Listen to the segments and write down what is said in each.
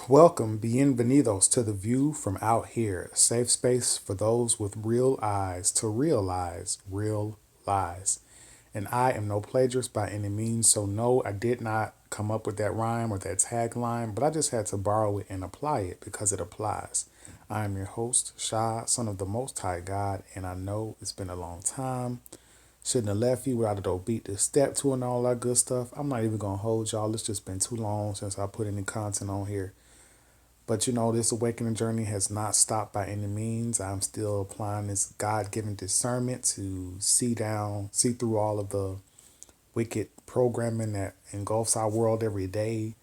Welcome, bienvenidos to the View from Out Here, a safe space for those with real eyes to realize real lies. And I am no plagiarist by any means, so no, I did not come up with that rhyme or that tagline, but I just had to borrow it and apply it because it applies. I am your host, Shah, son of the Most High God, and I know it's been a long time. Shouldn't have left you without a dope beat to step to and all that good stuff. I'm not even gonna hold y'all. It's just been too long since I put any content on here. But this awakening journey has not stopped by any means. I'm still applying this God given discernment to see through all of the wicked programming that engulfs our world every day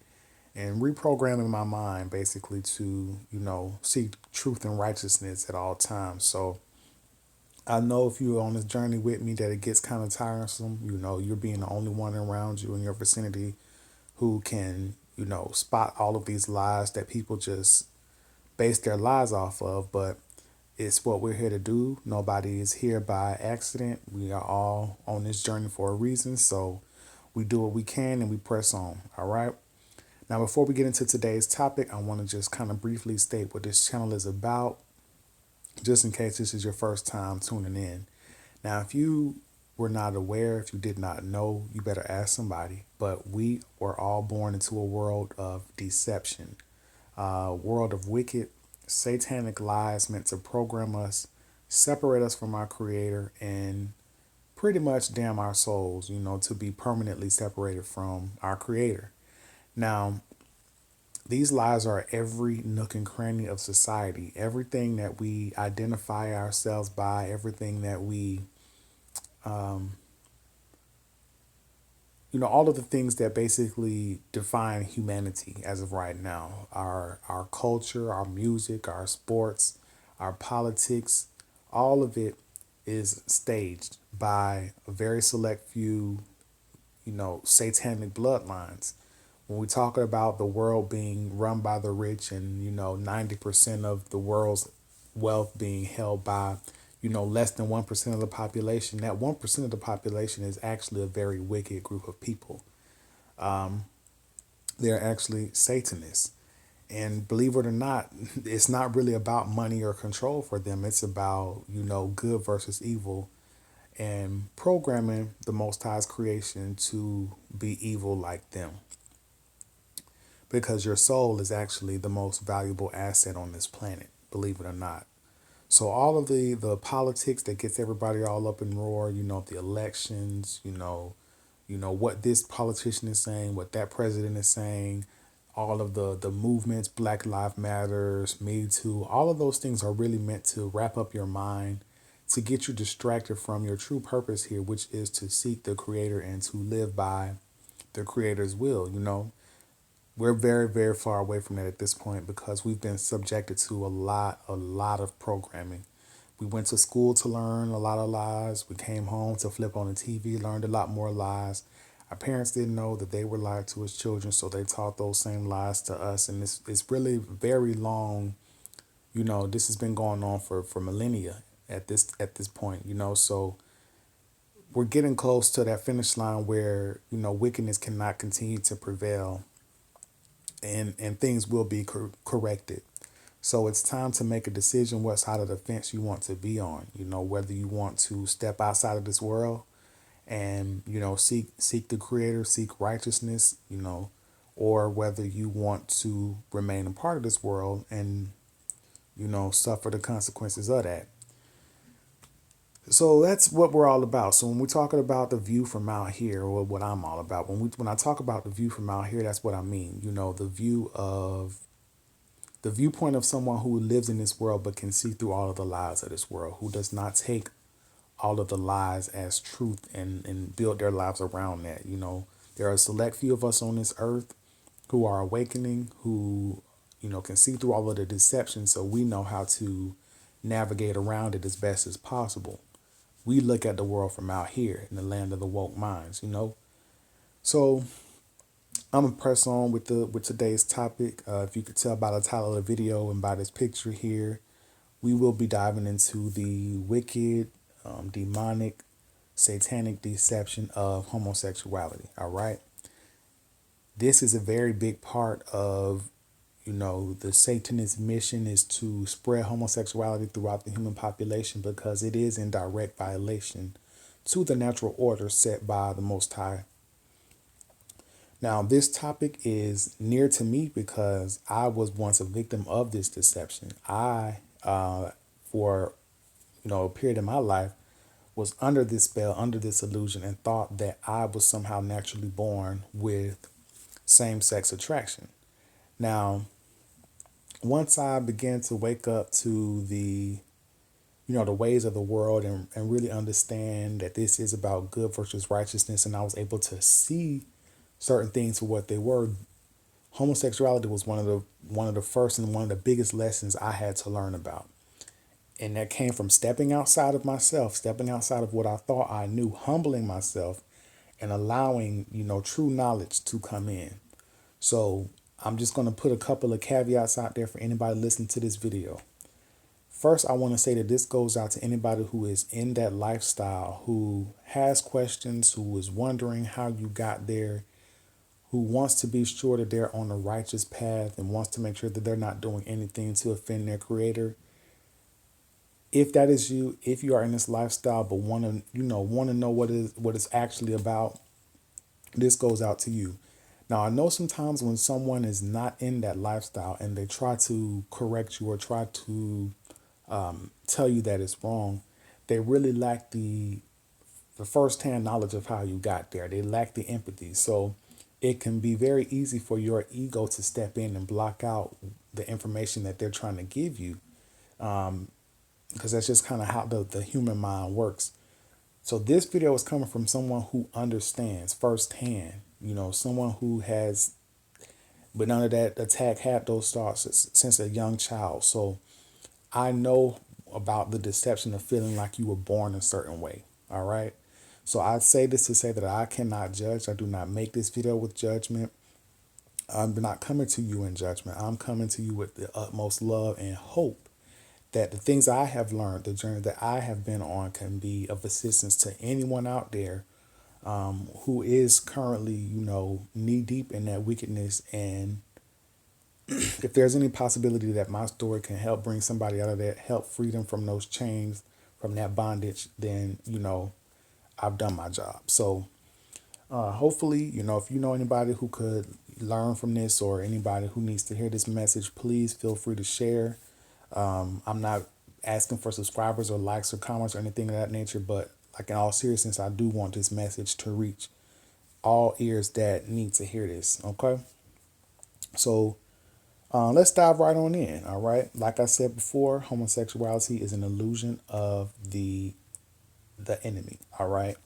and reprogramming my mind basically to, seek truth and righteousness at all times. So I know if you're on this journey with me that it gets kind of tiresome. You're being the only one around you in your vicinity who can, spot all of these lies that people just base their lives off of, but it's what we're here to do. Nobody is here by accident. We are all on this journey for a reason. So we do what we can and we press on. All right. Now, before we get into today's topic, I want to just kind of briefly state what this channel is about, just in case this is your first time tuning in. Now, if you were not aware, if you did not know, you better ask somebody. But we were all born into a world of deception, a world of wicked, satanic lies meant to program us, separate us from our Creator, and pretty much damn our souls, to be permanently separated from our Creator. Now, these lies are every nook and cranny of society. Everything that we identify ourselves by, everything that we all of the things that basically define humanity as of right now, our culture, our music, our sports, our politics, all of it is staged by a very select few, satanic bloodlines. When we talk about the world being run by the rich and 90% of the world's wealth being held by less than 1% of the population, that 1% of the population is actually a very wicked group of people. They're actually Satanists. And believe it or not, it's not really about money or control for them. It's about, good versus evil and programming the Most High's creation to be evil like them. Because your soul is actually the most valuable asset on this planet, believe it or not. So all of the politics that gets everybody all up in roar, the elections, what this politician is saying, what that president is saying, all of the movements, Black Lives Matters, Me Too, all of those things are really meant to wrap up your mind, to get you distracted from your true purpose here, which is to seek the Creator and to live by the Creator's will. We're very, very far away from that at this point because we've been subjected to a lot of programming. We went to school to learn a lot of lies. We came home to flip on the TV, learned a lot more lies. Our parents didn't know that they were lied to as children, so they taught those same lies to us. And it's really very long. This has been going on for millennia at this point. So we're getting close to that finish line where wickedness cannot continue to prevail, and things will be corrected. So it's time to make a decision what side of the fence you want to be on. Whether you want to step outside of this world and seek the Creator, seek righteousness, or whether you want to remain a part of this world and suffer the consequences of that. So that's what we're all about. So when we're talking about the view from out here, or what I'm all about, when I talk about the view from out here, that's what I mean. The viewpoint of someone who lives in this world but can see through all of the lies of this world, who does not take all of the lies as truth and build their lives around that. There are a select few of us on this earth who are awakening, who, can see through all of the deception, so we know how to navigate around it as best as possible. We look at the world from out here in the land of the woke minds. So I'm gonna press on with today's topic. If you could tell by the title of the video and by this picture here, we will be diving into the wicked, demonic, satanic deception of homosexuality. All right, this is a very big part of The Satanist mission is to spread homosexuality throughout the human population because it is in direct violation to the natural order set by the Most High. Now, this topic is near to me because I was once a victim of this deception. For a period in my life, was under this spell, under this illusion, and thought that I was somehow naturally born with same-sex attraction. Now, once I began to wake up to the ways of the world and really understand that this is about good versus righteousness, and I was able to see certain things for what they were, homosexuality was one of the first and one of the biggest lessons I had to learn about. And that came from stepping outside of myself, stepping outside of what I thought I knew, humbling myself and allowing, true knowledge to come in. So I'm just going to put a couple of caveats out there for anybody listening to this video. First, I want to say that this goes out to anybody who is in that lifestyle, who has questions, who is wondering how you got there, who wants to be sure that they're on the righteous path and wants to make sure that they're not doing anything to offend their creator. If that is you, if you are in this lifestyle but want to know what it's actually about, this goes out to you. Now, I know sometimes when someone is not in that lifestyle and they try to correct you or try to tell you that it's wrong, they really lack the firsthand knowledge of how you got there. They lack the empathy. So it can be very easy for your ego to step in and block out the information that they're trying to give you. Because that's just kind of how the human mind works. So this video is coming from someone who understands firsthand, someone who has been under that attack, had those thoughts since a young child. So I know about the deception of feeling like you were born a certain way. All right. So I say this to say that I cannot judge. I do not make this video with judgment. I'm not coming to you in judgment. I'm coming to you with the utmost love and hope that the things I have learned, the journey that I have been on, can be of assistance to anyone out there who is currently, knee deep in that wickedness. And if there's any possibility that my story can help bring somebody out of that, help free them from those chains, from that bondage, then, I've done my job. So hopefully, if you know anybody who could learn from this or anybody who needs to hear this message, please feel free to share. I'm not asking for subscribers or likes or comments or anything of that nature, but like in all seriousness, I do want this message to reach all ears that need to hear this. Okay. So let's dive right on in. All right. Like I said before, homosexuality is an illusion of the enemy. All right.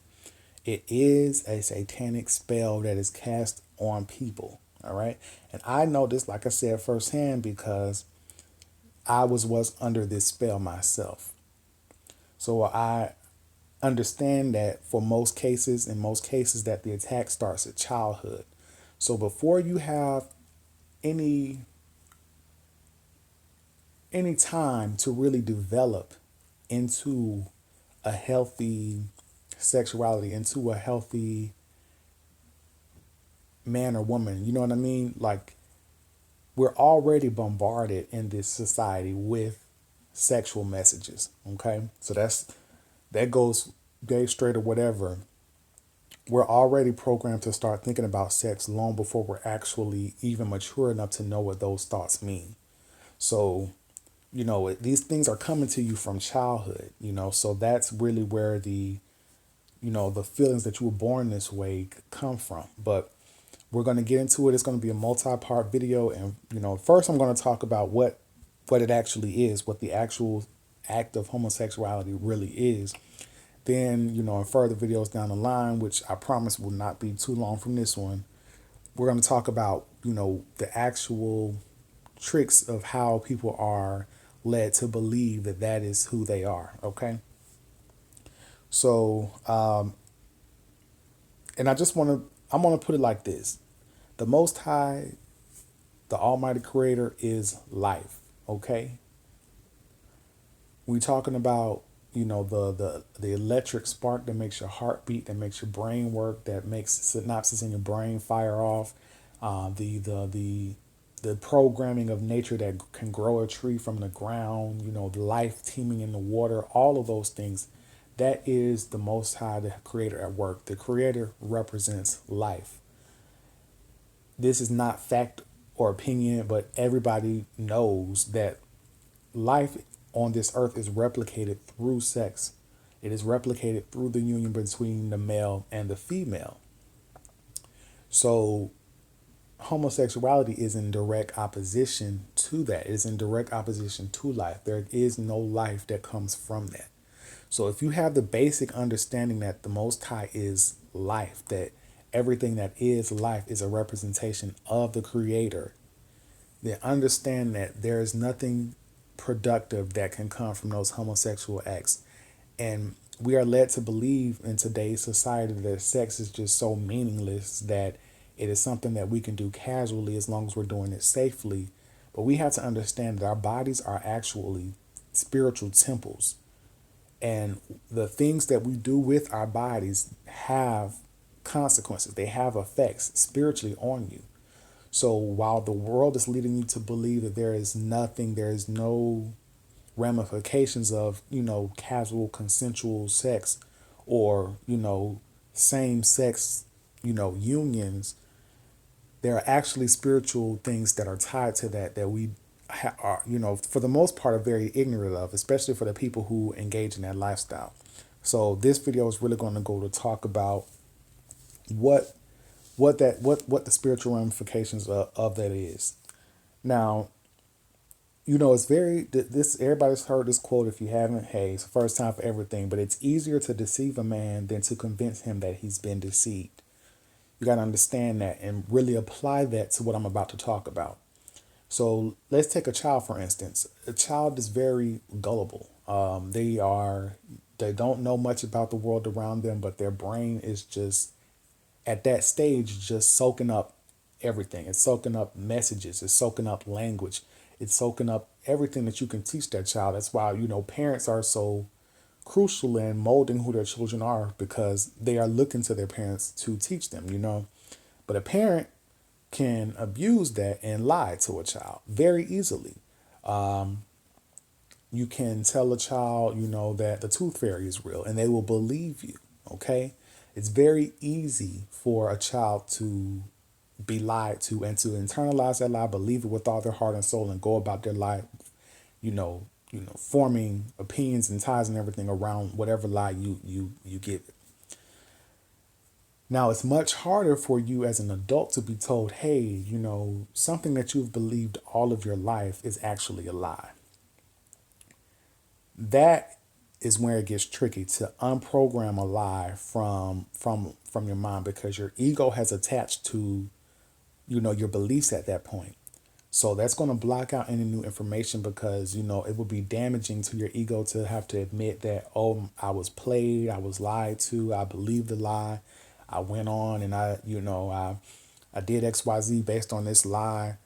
It is a satanic spell that is cast on people. All right. And I know this, like I said, firsthand because I was under this spell myself. So I understand that for most cases, that the attack starts at childhood. So before you have any time to really develop into a healthy sexuality, into a healthy man or woman, you know what I mean? Like, we're already bombarded in this society with sexual messages. Okay. So that goes gay, straight, or whatever. We're already programmed to start thinking about sex long before we're actually even mature enough to know what those thoughts mean. So, these things are coming to you from childhood, so that's really where the feelings that you were born this way come from. But we're going to get into it. It's going to be a multi-part video. And, first I'm going to talk about what it actually is, what the actual act of homosexuality really is. Then, in further videos down the line, which I promise will not be too long from this one, we're going to talk about, the actual tricks of how people are led to believe that that is who they are. Okay. So, and I'm going to put it like this. The Most High, the Almighty Creator, is life. Okay. We're talking about, the electric spark that makes your heart beat, that makes your brain work, that makes synapses in your brain fire off. The the programming of nature that can grow a tree from the ground, the life teeming in the water, all of those things. That is the Most High, the Creator at work. The Creator represents life. This is not fact or opinion, but everybody knows that life on this earth is replicated through sex. It is replicated through the union between the male and the female. So homosexuality is in direct opposition to that. It is in direct opposition to life. There is no life that comes from that. So if you have the basic understanding that the Most High is life, that everything that is life is a representation of the Creator, then understand that there is nothing productive that can come from those homosexual acts. And we are led to believe in today's society that sex is just so meaningless, that it is something that we can do casually as long as we're doing it safely. But we have to understand that our bodies are actually spiritual temples. And the things that we do with our bodies have consequences, they have effects spiritually on you. So while the world is leading you to believe that there is nothing, there is no ramifications of, casual consensual sex or, same sex, unions, there are actually spiritual things that are tied to that we are, for the most part, are very ignorant of, especially for the people who engage in that lifestyle. So this video is really going to go to talk about what what the spiritual ramifications of that is. Now, it's very this everybody's heard this quote. If you haven't, hey, it's the first time for everything. But it's easier to deceive a man than to convince him that he's been deceived. You got to understand that and really apply that to what I'm about to talk about. So let's take a child, for instance. A child is very gullible. They don't know much about the world around them, but their brain is just at that stage just soaking up everything. It's soaking up messages. It's soaking up language. It's soaking up everything that you can teach that child. That's why, parents are so crucial in molding who their children are, because they are looking to their parents to teach them. But a parent can abuse that and lie to a child very easily. You can tell a child, that the tooth fairy is real, and they will believe you. Okay. It's very easy for a child to be lied to and to internalize that lie, believe it with all their heart and soul, and go about their life, forming opinions and ties and everything around whatever lie you give it. Now, it's much harder for you as an adult to be told, hey, something that you've believed all of your life is actually a lie. That is where it gets tricky, to unprogram a lie from your mind, because your ego has attached to, your beliefs at that point. So that's going to block out any new information, because, it would be damaging to your ego to have to admit that, oh, I was played, I was lied to, I believed the lie. I went on and I did XYZ based on this lie.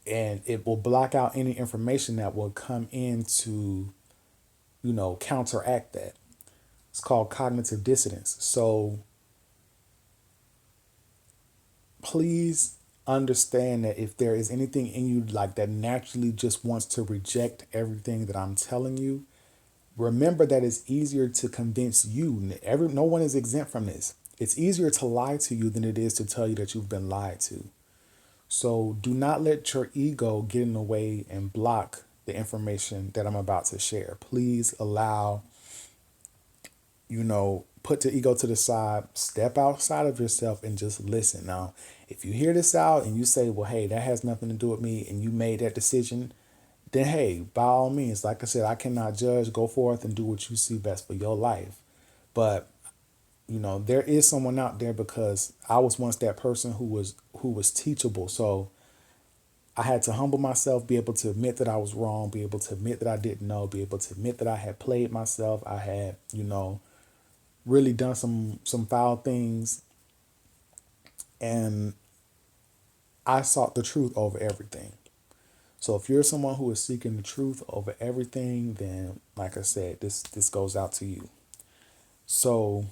And it will block out any information that will come in to, counteract that. It's called cognitive dissonance. So please understand that if there is anything in you like that naturally just wants to reject everything that I'm telling you, remember that it's easier to convince you. No one is exempt from this. It's easier to lie to you than it is to tell you that you've been lied to. So do not let your ego get in the way and block the information that I'm about to share. Please allow, put the ego to the side, step outside of yourself and just listen. Now, if you hear this out and you say, well, hey, that has nothing to do with me, and you made that decision, then hey, by all means, like I said, I cannot judge. Go forth and do what you see best for your life. But there is someone out there, because I was once that person who was teachable. So I had to humble myself, be able to admit that I was wrong, be able to admit that I didn't know, be able to admit that I had played myself. I had, really done some foul things, and I sought the truth over everything. So if you're someone who is seeking the truth over everything, then like I said, this goes out to you. So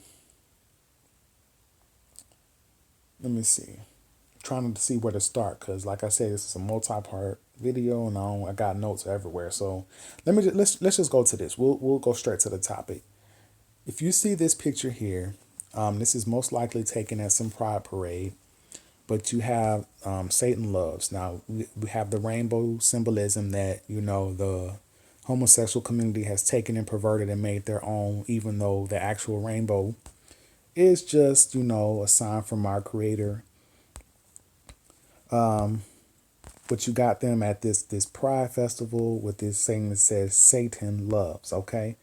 let me see. trying to see where to start, because like I said, this is a multi-part video, and I got notes everywhere. So let's just go to this. We'll go straight to the topic. If you see this picture here, this is most likely taken at some pride parade, but you have Satan loves. Now we have the rainbow symbolism that the homosexual community has taken and perverted and made their own, even though the actual rainbow is just a sign from our Creator. But you got them at this pride festival with this thing that says Satan loves. Okay,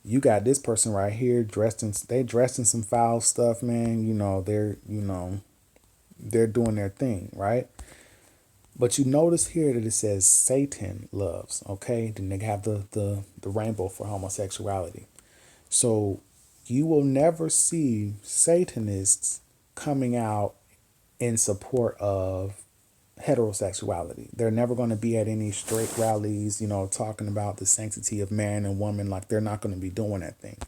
you got this person right here dressed in some foul stuff, man. They're doing their thing, right? But you notice here that it says Satan loves. Okay, then they have the rainbow for homosexuality. So you will never see Satanists coming out in support of heterosexuality. They're never going to be at any straight rallies, talking about the sanctity of man and woman. Like, they're not going to be doing that thing.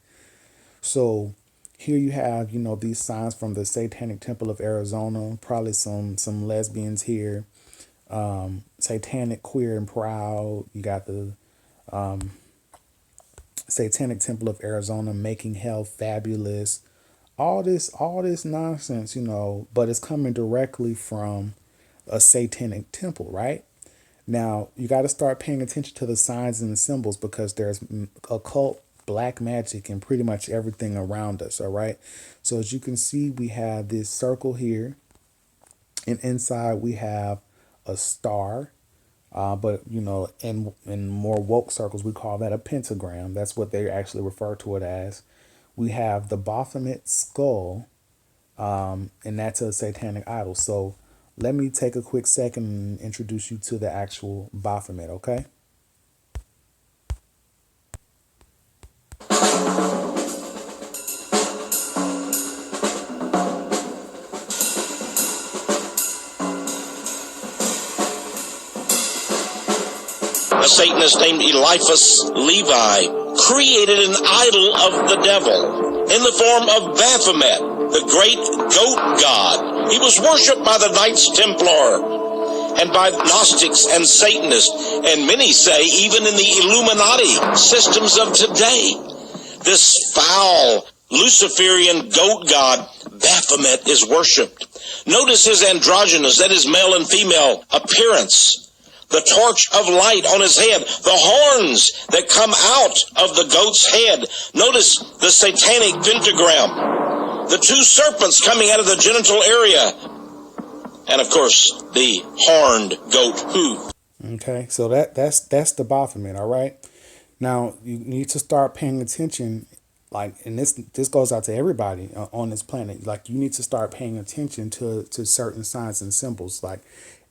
So here you have, these signs from the Satanic Temple of Arizona, probably some lesbians here, satanic, queer, and proud. You got the Satanic Temple of Arizona, making hell fabulous. All this nonsense, but it's coming directly from a satanic temple, right? Now, you got to start paying attention to the signs and the symbols, because there's occult black magic in pretty much everything around us, all right? So as you can see, we have this circle here, and inside we have a star, but in more woke circles, we call that a pentagram. That's what they actually refer to it as. We have the Baphomet skull, and that's a satanic idol. So let me take a quick second and introduce you to the actual Baphomet, okay? A Satanist named Eliphas Levi created an idol of the devil in the form of Baphomet, the great goat god. He was worshipped by the Knights Templar and by Gnostics and Satanists, and many say even in the Illuminati systems of today. This foul Luciferian goat god Baphomet is worshipped. Notice his androgynous, that is male and female appearance. The torch of light on his head, the horns that come out of the goat's head. Notice the satanic pentagram, the two serpents coming out of the genital area, and of course the horned goat hoof. Okay, so that's the Baphomet, all right? Now you need to start paying attention, and this goes out to everybody on this planet. Like, you need to start paying attention to certain signs and symbols. Like,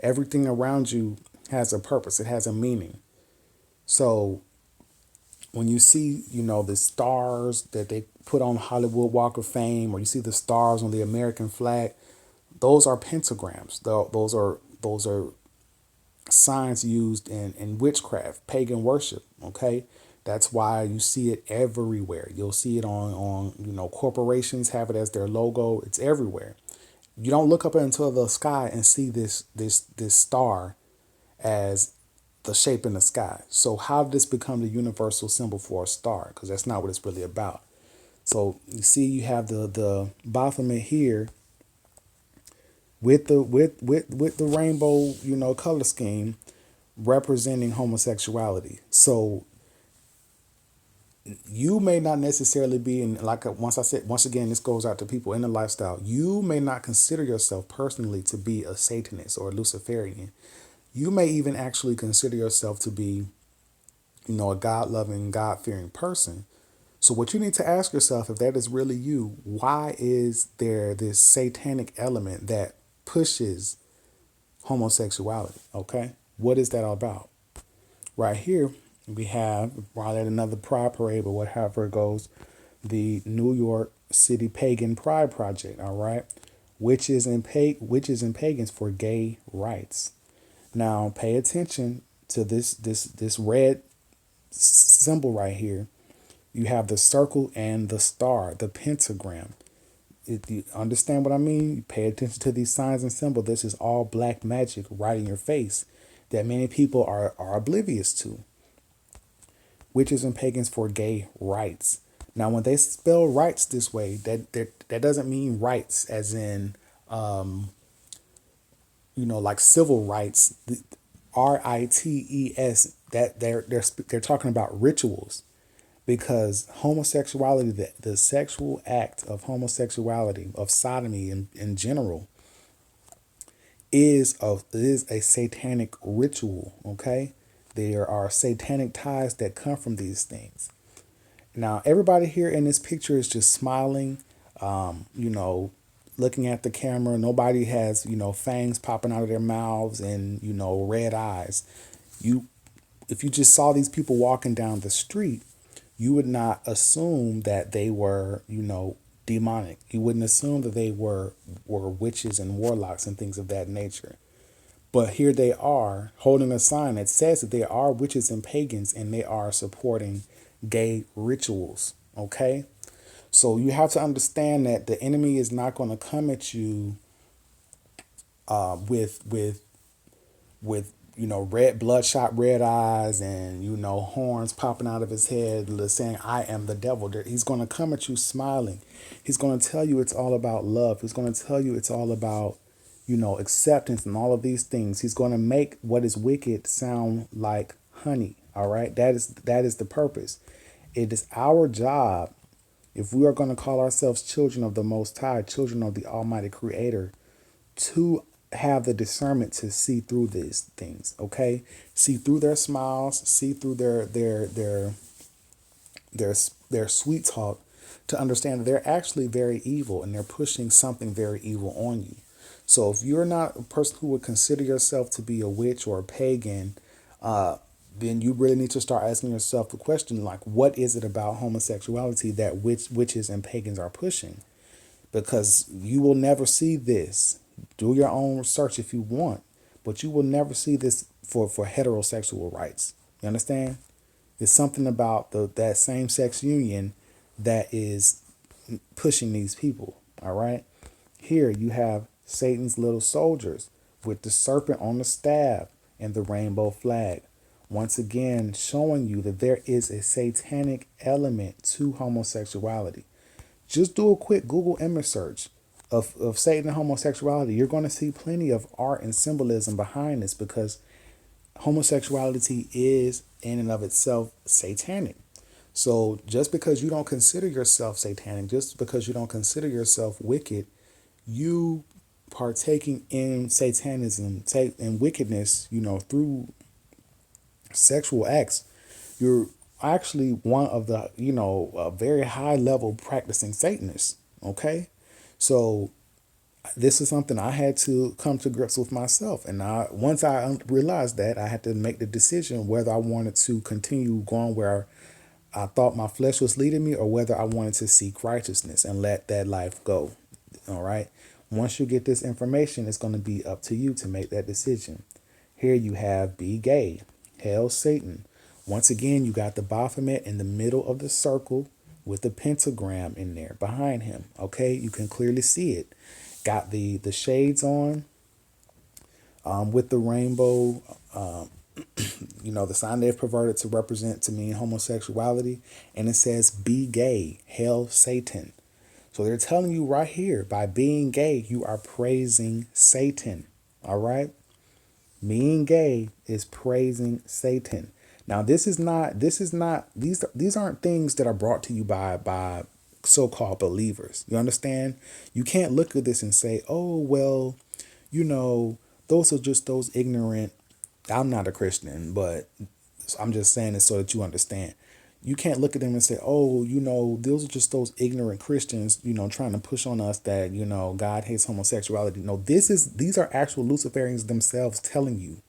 everything around you has a purpose. It has a meaning. So when you see, the stars that they put on Hollywood Walk of Fame, or you see the stars on the American flag, those are pentagrams. Those are signs used in witchcraft, pagan worship. Okay, that's why you see it everywhere. You'll see it on corporations have it as their logo. It's everywhere. You don't look up into the sky and see this star as the shape in the sky. So how did this become the universal symbol for a star? Because that's not what it's really about. So you see, you have the Baphomet here with the rainbow, color scheme representing homosexuality. So you may not necessarily be in, like once again, this goes out to people in the lifestyle. You may not consider yourself personally to be a Satanist or a Luciferian. You may even actually consider yourself to be, a God-loving, God-fearing person. So what you need to ask yourself, if that is really you, why is there this satanic element that pushes homosexuality? Okay, what is that all about? Right here, we have, while at another pride parade, but whatever it goes, the New York City Pagan Pride Project. All right, witches and pagans for gay rights. Now, pay attention to this red symbol right here. You have the circle and the star, the pentagram. If you understand what I mean, you pay attention to these signs and symbols. This is all black magic right in your face that many people are oblivious to. Witches and pagans for gay rights. Now, when they spell rights this way, that doesn't mean rights as in, like civil rights. RITES. That they're talking about rituals, because homosexuality, the sexual act of homosexuality, of sodomy in general, is a satanic ritual. Okay, there are satanic ties that come from these things. Now, everybody here in this picture is just smiling, looking at the camera. Nobody has, fangs popping out of their mouths and, red eyes. If you just saw these people walking down the street, you would not assume that they were, demonic. You wouldn't assume that they were witches and warlocks and things of that nature. But here they are holding a sign that says that they are witches and pagans, and they are supporting gay rituals. Okay? So you have to understand that the enemy is not going to come at you with red bloodshot red eyes and horns popping out of his head saying, I am the devil. He's going to come at you smiling. He's going to tell you it's all about love. He's going to tell you it's all about acceptance and all of these things. He's going to make what is wicked sound like honey. All right, that is the purpose. It is our job, if we are going to call ourselves children of the Most High, children of the Almighty Creator, to have the discernment to see through these things. Okay, see through their smiles, see through their sweet talk, to understand that they're actually very evil and they're pushing something very evil on you. So if you're not a person who would consider yourself to be a witch or a pagan, then you really need to start asking yourself the question, like, what is it about homosexuality that witches and pagans are pushing? Because you will never see this. Do your own research if you want, but you will never see this for heterosexual rights. You understand? There's something about that same-sex union that is pushing these people. All right? Here you have Satan's little soldiers with the serpent on the staff and the rainbow flag. Once again, showing you that there is a satanic element to homosexuality. Just do a quick Google image search of Satan and homosexuality. You're going to see plenty of art and symbolism behind this, because homosexuality is in and of itself satanic. So just because you don't consider yourself satanic, just because you don't consider yourself wicked, you partaking in satanism and wickedness, through sexual acts, you're actually one of the, a very high level practicing Satanists. Okay. So this is something I had to come to grips with myself. And once I realized that, I had to make the decision whether I wanted to continue going where I thought my flesh was leading me, or whether I wanted to seek righteousness and let that life go. All right. Once you get this information, it's going to be up to you to make that decision. Here you have be gay. Hail Satan. Once again, you got the Baphomet in the middle of the circle with the pentagram in there behind him. Okay, you can clearly see it. Got the shades on with the rainbow, the sign they've perverted to represent, to mean homosexuality. And it says, be gay. Hail Satan. So they're telling you right here, by being gay, you are praising Satan. All right. Being gay is praising Satan. Now, these aren't things that are brought to you by so-called believers. You understand? You can't look at this and say, oh, well, those are just those ignorant. I'm not a Christian, but I'm just saying this so that you understand. You can't look at them and say, oh, those are just those ignorant Christians, trying to push on us that, God hates homosexuality. No, these are actual Luciferians themselves telling you.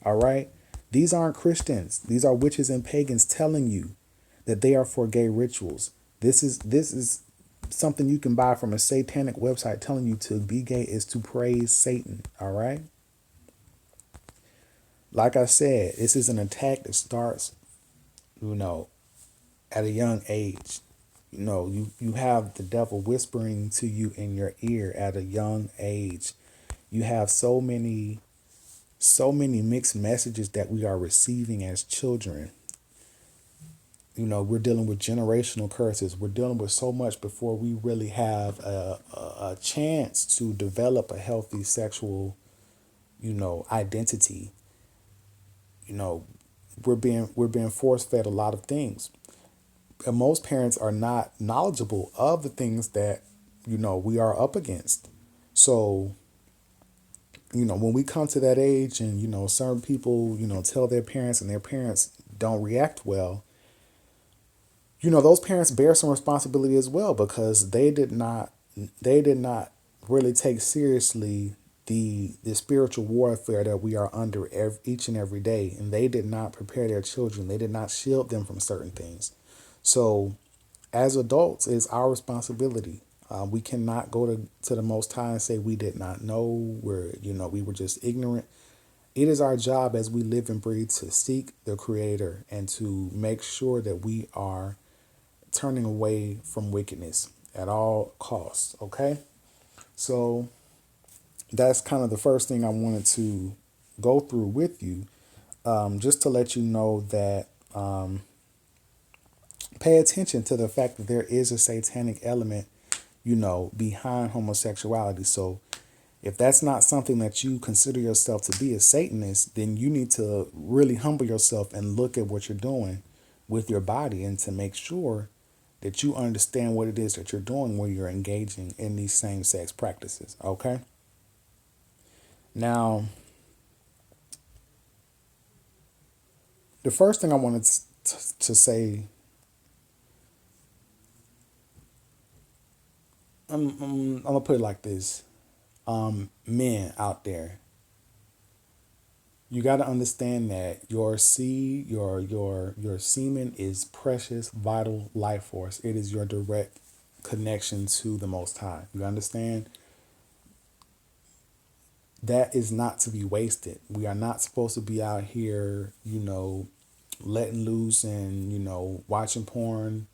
All right. These aren't Christians. These are witches and pagans telling you that they are for gay rituals. This is something you can buy from a satanic website telling you to be gay is to praise Satan. All right. Like I said, this is an attack that starts, at a young age. You have the devil whispering to you in your ear at a young age. You have so many mixed messages that we are receiving as children. We're dealing with generational curses. We're dealing with so much before we really have a chance to develop a healthy sexual, identity. You know, we're being force fed a lot of things. And most parents are not knowledgeable of the things that, we are up against. So, when we come to that age and, certain people, tell their parents and their parents don't react well, those parents bear some responsibility as well because they did not really take seriously the spiritual warfare that we are under each and every day, and they did not prepare their children. They did not shield them from certain things. So, as adults, it's our responsibility. We cannot go to the Most High and say we did not know. We were just ignorant. It is our job as we live and breathe to seek the Creator and to make sure that we are turning away from wickedness at all costs. Okay, so that's kind of the first thing I wanted to go through with you, just to let you know that pay attention to the fact that there is a satanic element, behind homosexuality. So if that's not something that you consider yourself to be a Satanist, then you need to really humble yourself and look at what you're doing with your body and to make sure that you understand what it is that you're doing when you're engaging in these same sex practices. Okay. Now, the first thing I wanted to say, I'm gonna put it like this: men out there, you got to understand that your seed, your semen is precious, vital life force. It is your direct connection to the Most High. You understand? That is not to be wasted. We are not supposed to be out here, letting loose and, watching porn,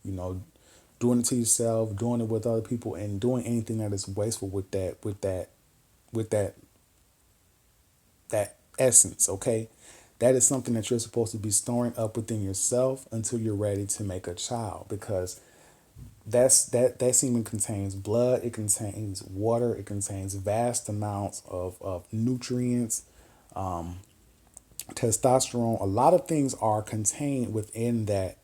doing it to yourself, doing it with other people, and doing anything that is wasteful with that essence. Okay, that is something that you're supposed to be storing up within yourself until you're ready to make a child, because that semen contains blood, it contains water, it contains vast amounts of nutrients, testosterone. A lot of things are contained within that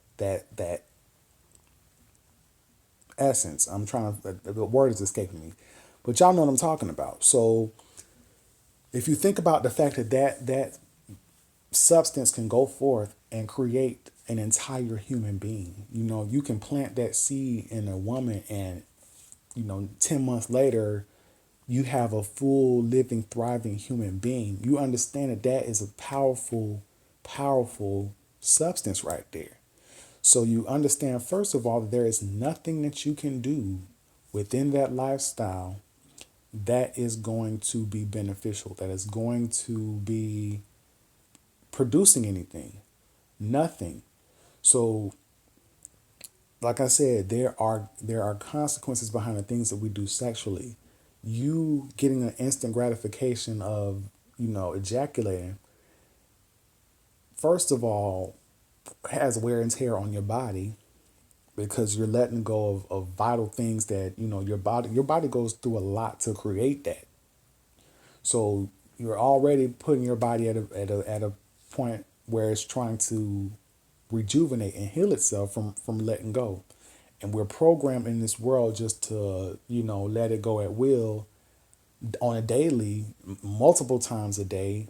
essence. I'm trying to, the word is escaping me, but y'all know what I'm talking about. So if you think about the fact that substance can go forth and create an entire human being, you can plant that seed in a woman, and 10 months later you have a full living thriving human being. You understand that is a powerful substance right there. So you understand, first of all, that there is nothing that you can do within that lifestyle that is going to be beneficial, that is going to be producing anything. Nothing. So, like I said, there are consequences behind the things that we do sexually. You getting an instant gratification of, ejaculating, first of all, has wear and tear on your body, because you're letting go of vital things that, your body goes through a lot to create that. So you're already putting your body at a point where it's trying to rejuvenate and heal itself from letting go. And we're programmed in this world just to, let it go at will on a daily, multiple times a day.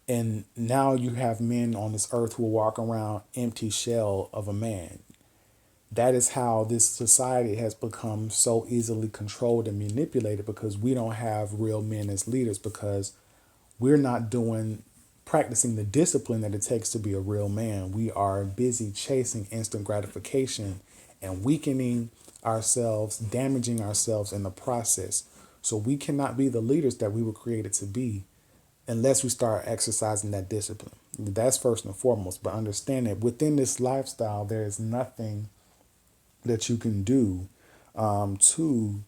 And now you have men on this earth who walk around empty shell of a man. That is how this society has become so easily controlled and manipulated, because we don't have real men as leaders, because we're not practicing the discipline that it takes to be a real man. We are busy chasing instant gratification and weakening ourselves, damaging ourselves in the process. So we cannot be the leaders that we were created to be unless we start exercising that discipline. That's first and foremost. But understand that within this lifestyle, there is nothing that you can do to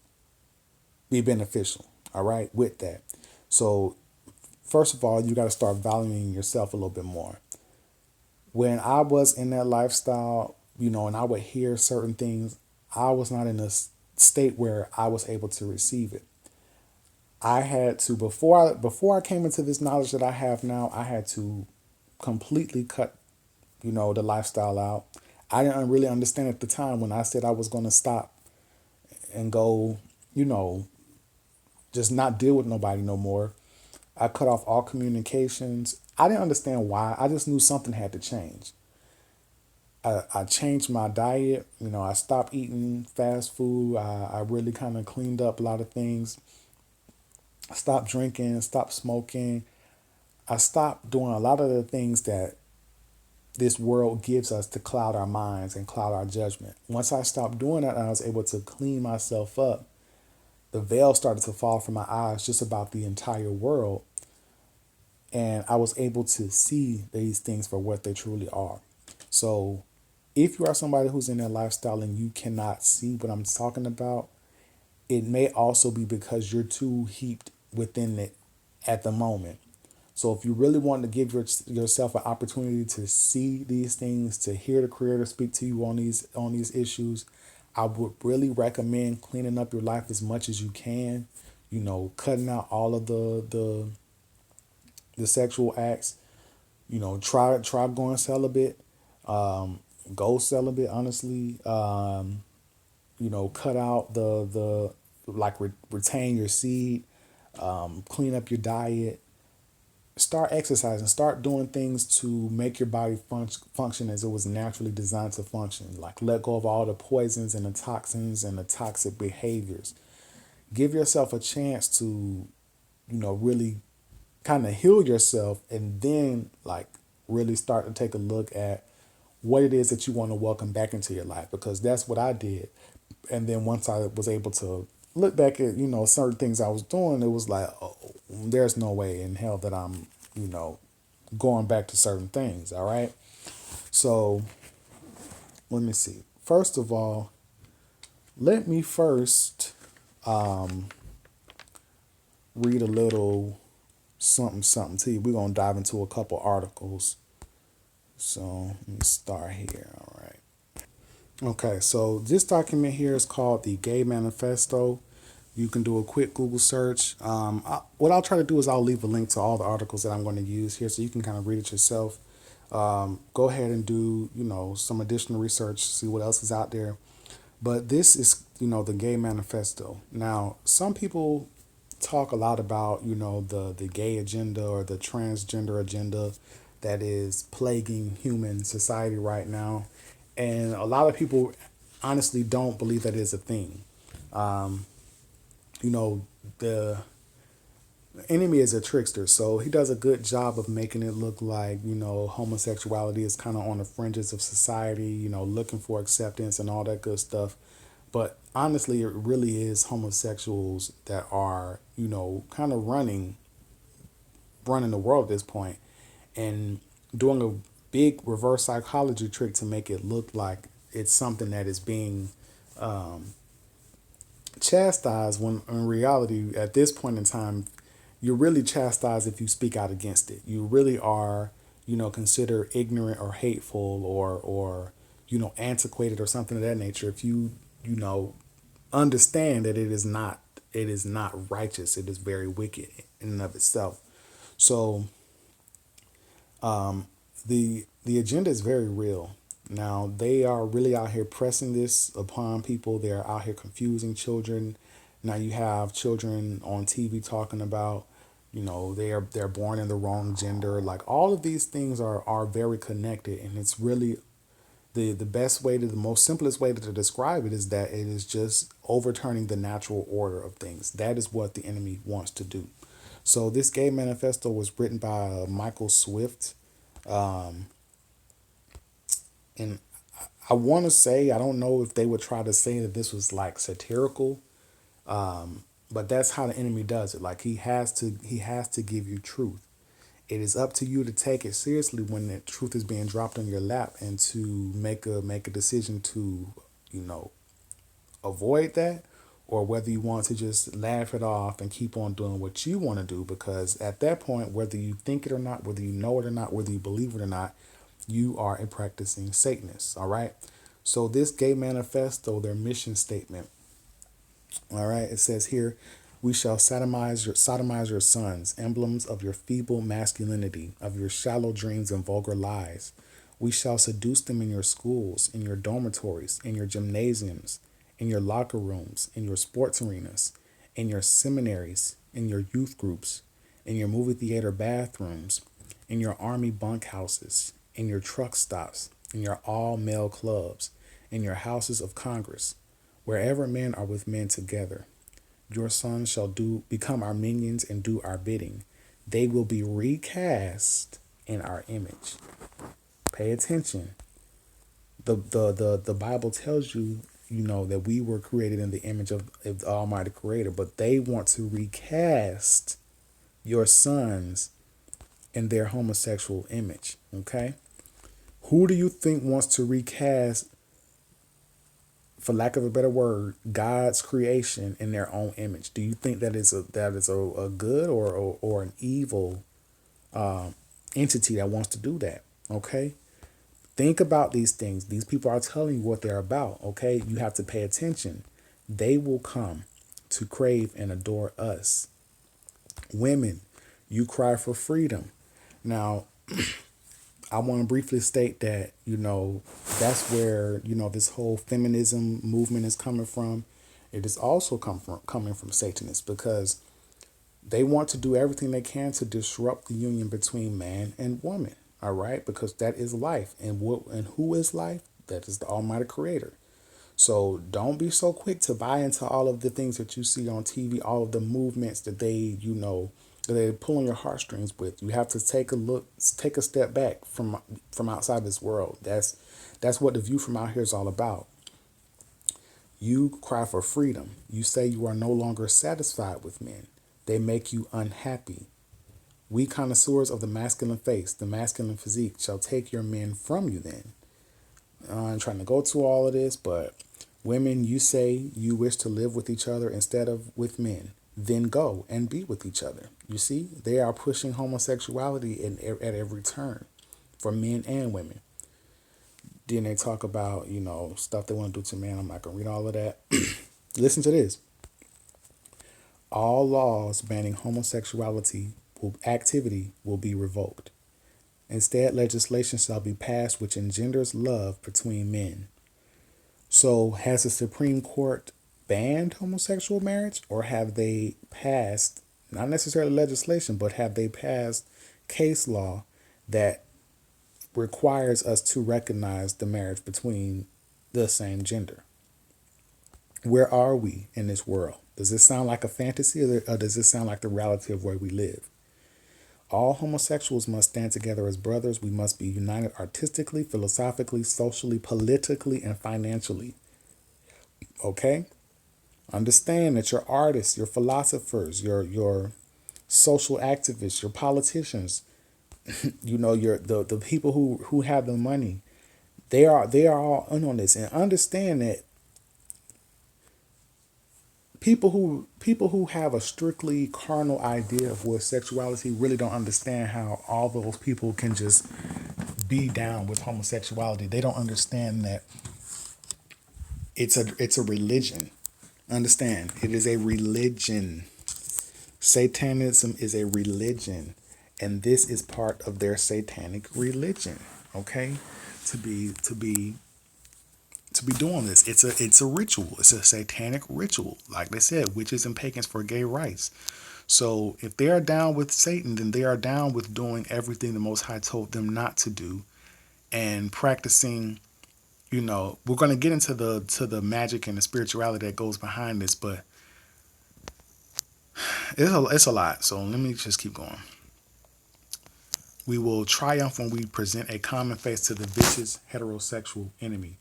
be beneficial. All right, with that. So first of all, you got to start valuing yourself a little bit more. When I was in that lifestyle, and I would hear certain things, I was not in a state where I was able to receive it. I had to before I came into this knowledge that I have now, I had to completely cut, the lifestyle out. I didn't really understand at the time when I said I was going to stop and go, you know, just not deal with nobody no more. I cut off all communications. I didn't understand why. I just knew something had to change. I changed my diet. I stopped eating fast food. I really kind of cleaned up a lot of things. I stopped drinking, stopped smoking. I stopped doing a lot of the things that this world gives us to cloud our minds and cloud our judgment. Once I stopped doing that and I was able to clean myself up, the veil started to fall from my eyes just about the entire world. And I was able to see these things for what they truly are. So if you are somebody who's in that lifestyle and you cannot see what I'm talking about, it may also be because you're too heaped within it at the moment. So if you really want to give yourself an opportunity to see these things, to hear the Creator speak to you on these issues, I would really recommend cleaning up your life as much as you can. Cutting out all of the sexual acts. Try going celibate. Go celibate. Honestly, cut out the like retain your seed. Clean up your diet. Start exercising. Start doing things to make your body function as it was naturally designed to function. Like let go of all the poisons and the toxins and the toxic behaviors. Give yourself a chance to, really kind of heal yourself, and then like really start to take a look at what it is that you want to welcome back into your life, because that's what I did. And then once I was able to look back at, certain things I was doing, it was like, oh, there's no way in hell that I'm, you know, going back to certain things. All right. So let me see. First of all, let me first read a little something to you. We're going to dive into a couple articles. So let me start here. All right. Okay, so this document here is called the Gay Manifesto. You can do a quick Google search. What I'll try to do is I'll leave a link to all the articles that I'm going to use here so you can kind of read it yourself. Go ahead and do, some additional research, see what else is out there. But this is, the Gay Manifesto. Now, some people talk a lot about, the gay agenda or the transgender agenda that is plaguing human society right now. And a lot of people honestly don't believe that is a thing. You know, the enemy is a trickster, so he does a good job of making it look like, homosexuality is kind of on the fringes of society, looking for acceptance and all that good stuff. But honestly, it really is homosexuals that are, kind of running the world at this point, and doing a big reverse psychology trick to make it look like it's something that is being chastised, when in reality, at this point in time, you're really chastised if you speak out against it. You really are, considered ignorant or hateful or antiquated or something of that nature if you understand that it is not righteous. It is very wicked in and of itself. So the agenda is very real. Now they are really out here pressing this upon people. They're out here confusing children. Now you have children on TV talking about, they're born in the wrong gender. Like all of these things are very connected, and it's really the best way the most simplest way to describe it is that it is just overturning the natural order of things. That is what the enemy wants to do. So this gay manifesto was written by Michael Swift. And I want to say, I don't know if they would try to say that this was like satirical, but that's how the enemy does it. Like he has to give you truth. It is up to you to take it seriously when the truth is being dropped on your lap, and to make a decision to you know, avoid that, or whether you want to just laugh it off and keep on doing what you want to do, because at that point, whether you think it or not, whether you know it or not, whether you believe it or not, you are a practicing Satanist. All right. So this gay manifesto, their mission statement, all right, it says here, we shall sodomize your sons, emblems of your feeble masculinity, of your shallow dreams and vulgar lies. We shall seduce them in your schools, in your dormitories, in your gymnasiums, in your locker rooms, in your sports arenas, in your seminaries, in your youth groups, in your movie theater bathrooms, in your army bunkhouses, in your truck stops, in your all-male clubs, in your houses of Congress, wherever men are with men together. Your sons shall become our minions and do our bidding. They will be recast in our image. Pay attention. The Bible tells you, you know, that we were created in the image of the Almighty Creator, but they want to recast your sons in their homosexual image. Okay? Who do you think wants to recast, for lack of a better word, God's creation in their own image? Do you think that is a good or an evil entity that wants to do that? Okay, think about these things. These people are telling you what they're about. Okay, you have to pay attention. They will come to crave and adore us. Women, you cry for freedom. Now, I want to briefly state that, you know, that's where, you know, this whole feminism movement is coming from. It is also coming from Satanists, because they want to do everything they can to disrupt the union between man and woman. All right, because that is life, and who is life? That is the Almighty Creator. So don't be so quick to buy into all of the things that you see on TV, all of the movements that they, you know, that they pull on your heartstrings with. You have to take a step back from outside this world. That's what the view from out here is all about. You cry for freedom. You say you are no longer satisfied with men. They make you unhappy. We connoisseurs of the masculine face, the masculine physique, shall take your men from you then. I'm trying to go to all of this, but women, you say you wish to live with each other instead of with men. Then go and be with each other. You see, they are pushing homosexuality at every turn for men and women. Then they talk about, you know, stuff they want to do to men. I'm not going to read all of that. Listen to this. All laws banning homosexuality activity will be revoked. Instead, legislation shall be passed which engenders love between men. So has the Supreme Court banned homosexual marriage, or have they passed, not necessarily legislation, but have they passed case law that requires us to recognize the marriage between the same gender? Where are we in this world? Does this sound like a fantasy, or does this sound like the reality of where we live? All homosexuals must stand together as brothers. We must be united artistically, philosophically, socially, politically, and financially. Okay? Understand that your artists, your philosophers, your social activists, your politicians, you know, the people who have the money, they are all in on this. And understand that people who have a strictly carnal idea of what sexuality really don't understand how all those people can just be down with homosexuality. They don't understand that it's a religion. Understand, it is a religion. Satanism is a religion, and this is part of their satanic religion. Okay, to be doing this, it's a ritual. It's a satanic ritual. Like they said, witches and pagans for gay rights. So if they are down with Satan, then they are down with doing everything the Most High told them not to do, and practicing. You know, we're going to get into the magic and the spirituality that goes behind this, but it's a lot. So let me just keep going. We will triumph when we present a common face to the vicious heterosexual enemy.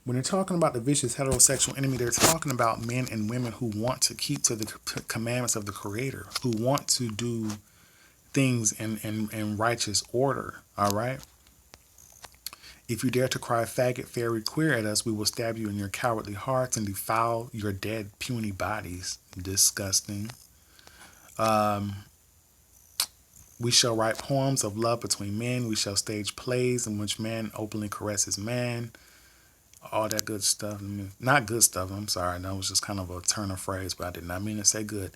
When they're talking about the vicious heterosexual enemy, they're talking about men and women who want to keep to the commandments of the Creator, who want to do things in righteous order. All right. If you dare to cry faggot, fairy, queer at us, we will stab you in your cowardly hearts and defile your dead, puny bodies. Disgusting. We shall write poems of love between men. We shall stage plays in which man openly caresses man. All that good stuff. Not good stuff, I'm sorry. That was just kind of a turn of phrase, but I did not mean to say good.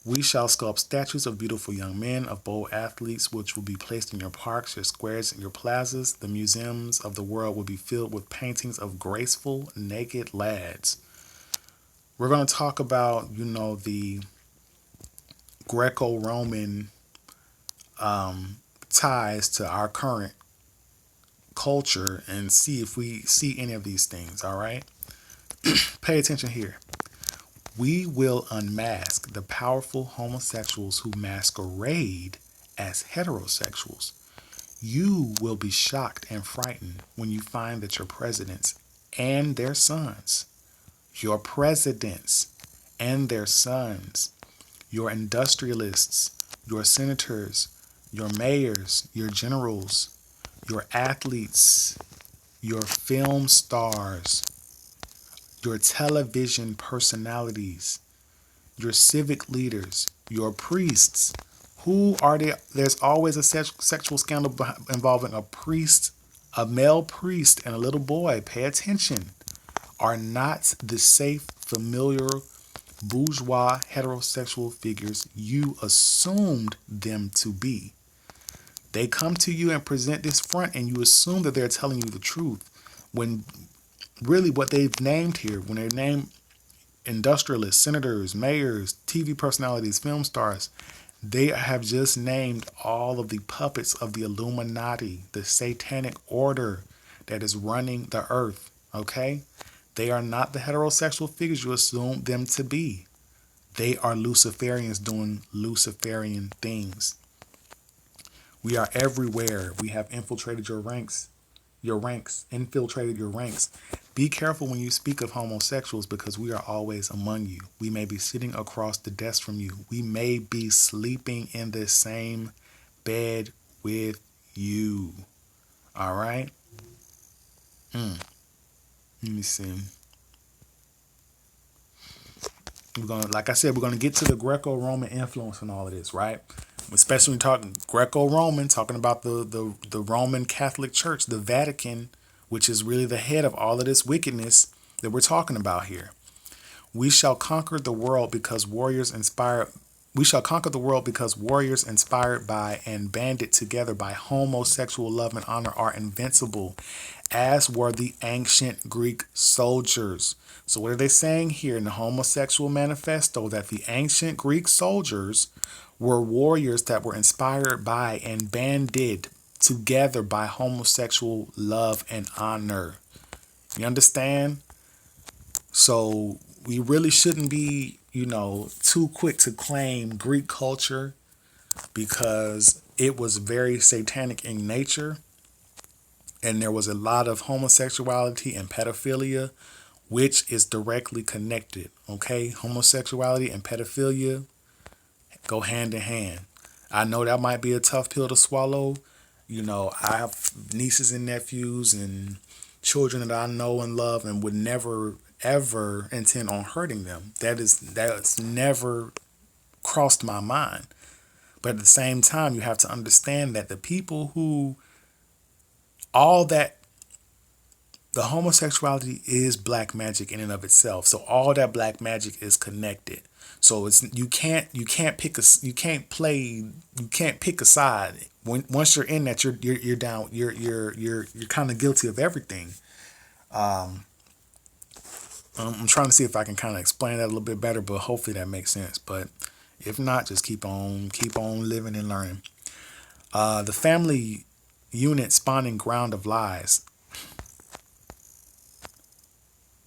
We shall sculpt statues of beautiful young men, of bold athletes, which will be placed in your parks, your squares, and your plazas. The museums of the world will be filled with paintings of graceful, naked lads. We're going to talk about, the Greco-Roman ties to our current culture and see if we see any of these things, all right? Pay attention here. We will unmask the powerful homosexuals who masquerade as heterosexuals. You will be shocked and frightened when you find that your presidents and their sons, your presidents and their sons, your industrialists, your senators, your mayors, your generals, your athletes, your film stars, your television personalities, your civic leaders, your priests. Who are they? There's always a sexual scandal involving a priest, a male priest, and a little boy. Pay attention. Are not the safe, familiar, bourgeois, heterosexual figures you assumed them to be. They come to you and present this front, and you assume that they're telling you the truth. When really what they've named here, when they name industrialists, senators, mayors, TV personalities, film stars, they have just named all of the puppets of the Illuminati, the satanic order that is running the earth, okay? They are not the heterosexual figures you assume them to be. They are Luciferians doing Luciferian things. We are everywhere. We have infiltrated your ranks, infiltrated your ranks. Be careful when you speak of homosexuals because we are always among you. We may be sitting across the desk from you. We may be sleeping in the same bed with you. All right? Let me see. Like I said, we're gonna get to the Greco-Roman influence and all of this, right? Especially when talking Greco-Roman, talking about the Roman Catholic Church, the Vatican, which is really the head of all of this wickedness that we're talking about here. We shall conquer the world because warriors inspired. We shall conquer the world because warriors inspired by and banded together by homosexual love and honor are invincible, as were the ancient Greek soldiers. So what are they saying here in the homosexual manifesto? That the ancient Greek soldiers were warriors that were inspired by and banded together by homosexual love and honor. You understand? So we really shouldn't be, too quick to claim Greek culture because it was very satanic in nature. And there was a lot of homosexuality and pedophilia, which is directly connected. Okay? Homosexuality and pedophilia go hand in hand. I know that might be a tough pill to swallow. I have nieces and nephews and children that I know and love and would never, ever intend on hurting them. That's never crossed my mind. But at the same time, you have to understand that the people who the homosexuality is black magic in and of itself. So all that black magic is connected. So you can't pick a side. Once you're in that, you're down. You're kind of guilty of everything. I'm trying to see if I can kind of explain that a little bit better, but hopefully that makes sense. But if not, just keep on living and learning. The family unit spawning ground of lies.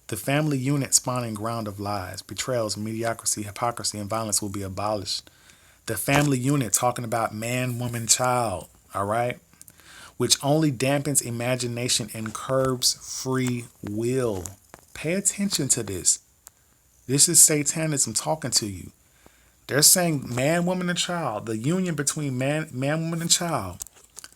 The family unit spawning ground of lies, betrayals, mediocrity, hypocrisy, and violence will be abolished. The family unit talking about man, woman, child, all right? Which only dampens imagination and curbs free will. Pay attention to this. This is Satanism talking to you. They're saying man, woman, and child, the union between man, woman, and child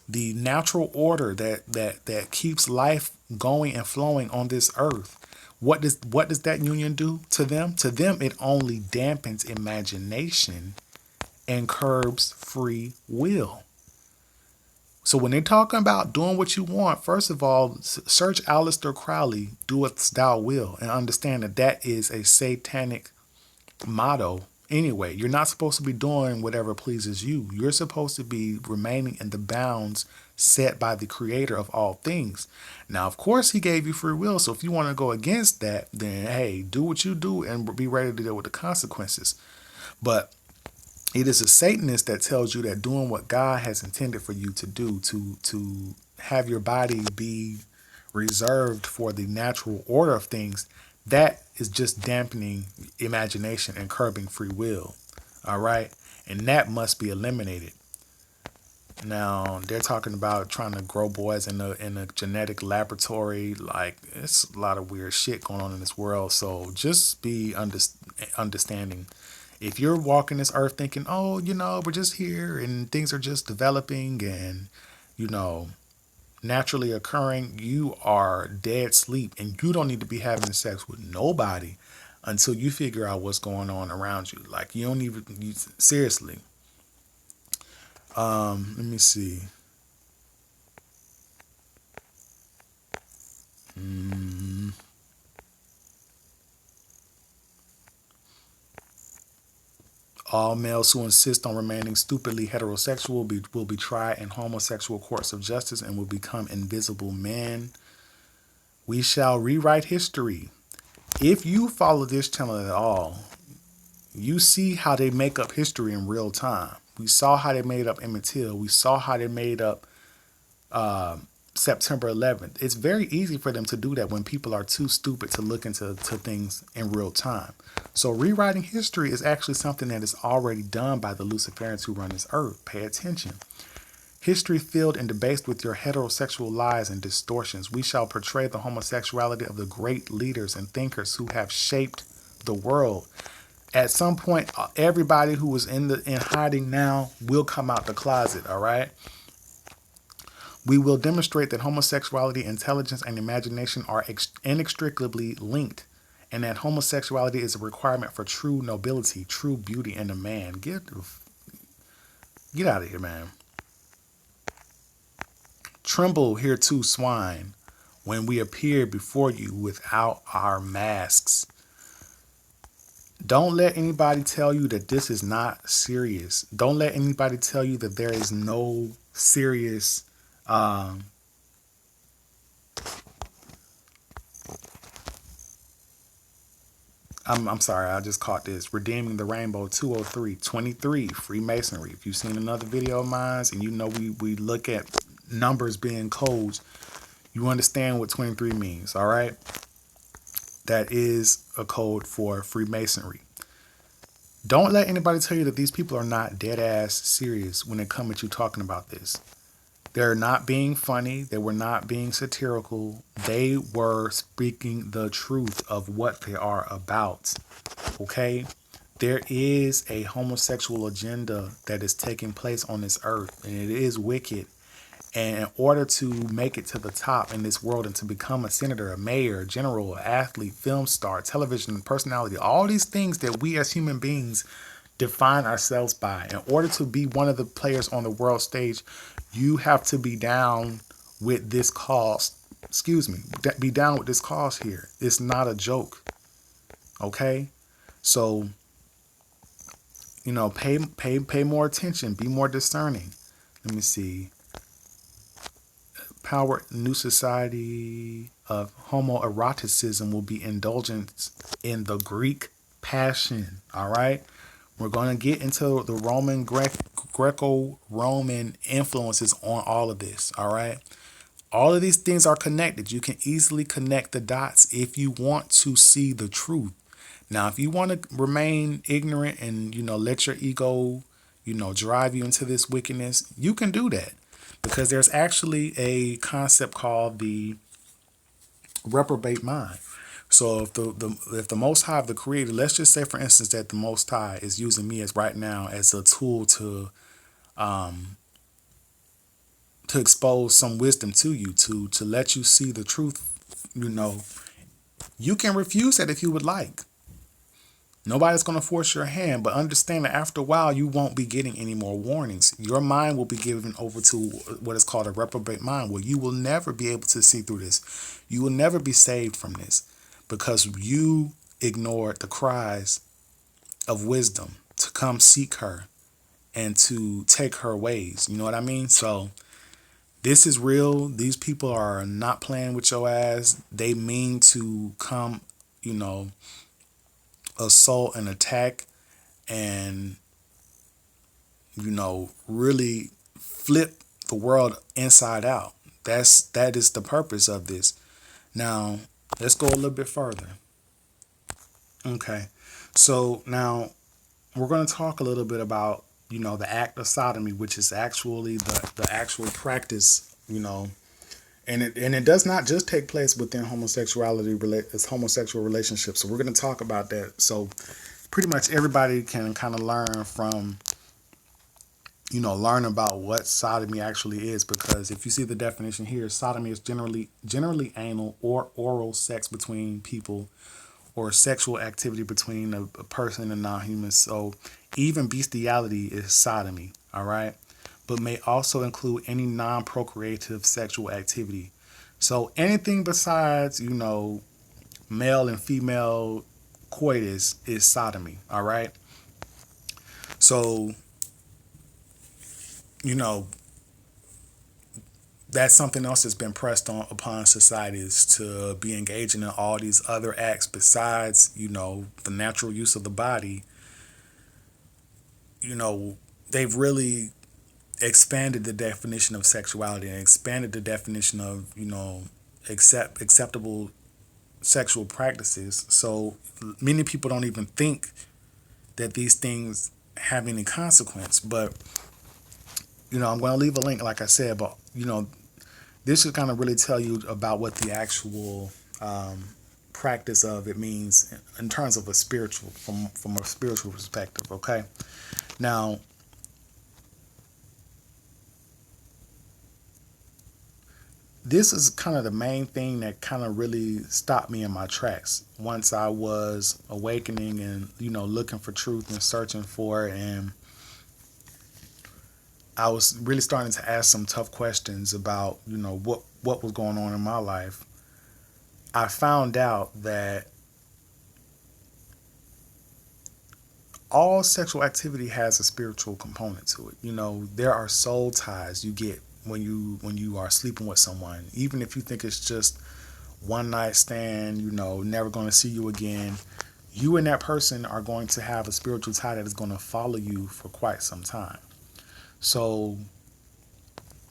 The natural order that keeps life going and flowing on this earth. What does that union do to them? To them, it only dampens imagination and curbs free will. So when they're talking about doing what you want, first of all, search Aleister Crowley, do what thou will, and understand that that is a satanic motto. Anyway, you're not supposed to be doing whatever pleases you. You're supposed to be remaining in the bounds set by the creator of all things. Now, of course, he gave you free will. So if you want to go against that, then hey, do what you do and be ready to deal with the consequences. But it is a Satanist that tells you that doing what God has intended for you to do, to have your body be reserved for the natural order of things, that is just dampening imagination and curbing free will. All right. And that must be eliminated. Now they're talking about trying to grow boys in a genetic laboratory. Like, it's a lot of weird shit going on in this world. So just be understanding. If you're walking this earth thinking, oh, we're just here and things are just developing and, naturally occurring, you are dead sleep, and you don't need to be having sex with nobody until you figure out what's going on around you. Like, you don't even, seriously. Let me see. All males who insist on remaining stupidly heterosexual will be tried in homosexual courts of justice and will become invisible men. We shall rewrite history. If you follow this channel at all, you see how they make up history in real time. We saw how they made up Emmett Till. We saw how they made up September 11th. It's very easy for them to do that when people are too stupid to look into things in real time. So rewriting history is actually something that is already done by the Luciferians who run this earth. Pay attention. History filled and debased with your heterosexual lies and distortions. We shall portray the homosexuality of the great leaders and thinkers who have shaped the world. At some point, everybody who is in hiding now will come out the closet, all right? We will demonstrate that homosexuality, intelligence, and imagination are inextricably linked, and that homosexuality is a requirement for true nobility, true beauty in a man. Get out of here, man. Tremble here too, swine, when we appear before you without our masks. Don't let anybody tell you that this is not serious. Don't let anybody tell you that there is no serious I'm sorry, I just caught this. Redeeming the Rainbow 203, 23, Freemasonry. If you've seen another video of mine and we look at numbers being codes, you understand what 23 means, all right? That is a code for Freemasonry. Don't let anybody tell you that these people are not dead ass serious when they come at you talking about this. They're not being funny. They were not being satirical. They were speaking the truth of what they are about. Okay? There is a homosexual agenda that is taking place on this earth, and it is wicked. And in order to make it to the top in this world and to become a senator, a mayor, a general, an athlete, film star, television personality, all these things that we as human beings define ourselves by, in order to be one of the players on the world stage, you have to be down with this cause. Be down with this cause here. It's not a joke. Okay? So, pay more attention. Be more discerning. Let me see. Power New Society of Homoeroticism will be indulgence in the Greek passion. All right? We're going to get into the Greco-Roman influences on all of this, all right? All of these things are connected. You can easily connect the dots if you want to see the truth. Now, if you want to remain ignorant and, let your ego, drive you into this wickedness, you can do that. Because there's actually a concept called the reprobate mind. So if the Most High, the Creator, let's just say, for instance, that the Most High is using me as right now as a tool to to expose some wisdom to you, to let you see the truth. You can refuse that if you would like. Nobody's going to force your hand, but understand that after a while, you won't be getting any more warnings. Your mind will be given over to what is called a reprobate mind, where you will never be able to see through this. You will never be saved from this because you ignored the cries of wisdom to come seek her and to take her ways. You know what I mean? So this is real. These people are not playing with your ass. They mean to come, assault and attack and really flip the world inside out. That is the purpose of this. Now let's go a little bit further. Okay, so now we're going to talk a little bit about the act of sodomy, which is actually the actual practice, and it does not just take place within it's homosexual relationships. So we're going to talk about that. So pretty much everybody can kind of learn from, learn about what sodomy actually is, because if you see the definition here, sodomy is generally anal or oral sex between people, or sexual activity between a person and a non-human. So even bestiality is sodomy, all right? But may also include any non-procreative sexual activity. So anything besides, male and female coitus is sodomy, all right? So, that's something else that's been pressed upon societies, to be engaging in all these other acts besides, the natural use of the body. They've really expanded the definition of sexuality and expanded the definition of, acceptable sexual practices. So many people don't even think that these things have any consequence. But, I'm going to leave a link, like I said, but, this should kind of really tell you about what the actual practice of it means in terms of a spiritual, from a spiritual perspective. Okay. Now, this is kind of the main thing that kind of really stopped me in my tracks once I was awakening and, looking for truth and searching for it. And I was really starting to ask some tough questions about, what was going on in my life. I found out that all sexual activity has a spiritual component to it. There are soul ties you get when you are sleeping with someone, even if you think it's just one night stand, never going to see you again. You and that person are going to have a spiritual tie that is going to follow you for quite some time. So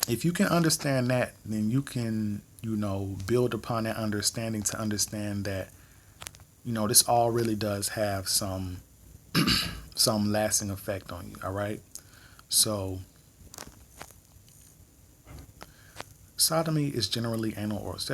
if you can understand that, then you can, build upon that understanding to understand that, this all really does have some lasting effect on you. All right. So sodomy is generally anal oral sex.